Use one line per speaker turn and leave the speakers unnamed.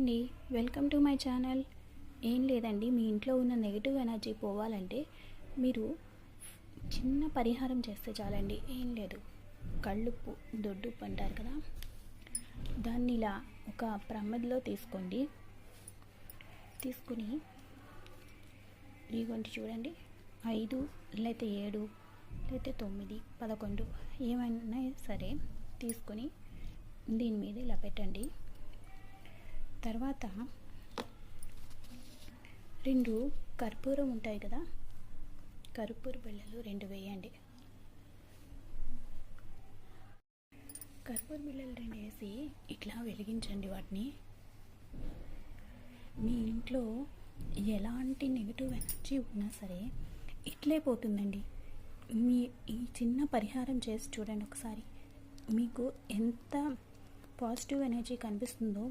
అండి, welcome to my channel. ఏం లేదండి, మీ ఇంట్లో ఉన్న నెగిటివ్ ఎనర్జీ పోవాలంటే మీరు చిన్న పరిహారం చేస్తే చాలండి. ఏం లేదు, కళ్ళుప్పు, దొడ్డుప్పు అంటారు కదా, దాన్ని ఇలా ఒక ప్రమిదలో తీసుకోండి. తీసుకుని ఇదిగోండి చూడండి, 5 లేకపోతే 7 లేకపోతే 9, 11 ఏమైనా సరే తీసుకొని దీని మీద ఇలా పెట్టండి. తర్వాత 2 కర్పూరం ఉంటాయి కదా, కర్పూర బిళ్ళలు 2 వేయండి. కర్పూర బిళ్ళలు 2 వేసి ఇట్లా వెలిగించండి వాటిని. మీ ఇంట్లో ఎలాంటి నెగిటివ్ ఎనర్జీ ఉన్నా సరే ఇట్లే పోతుందండి. మీ ఈ చిన్న పరిహారం చేసి చూడండి ఒకసారి, మీకు ఎంత పాజిటివ్ ఎనర్జీ కనిపిస్తుందో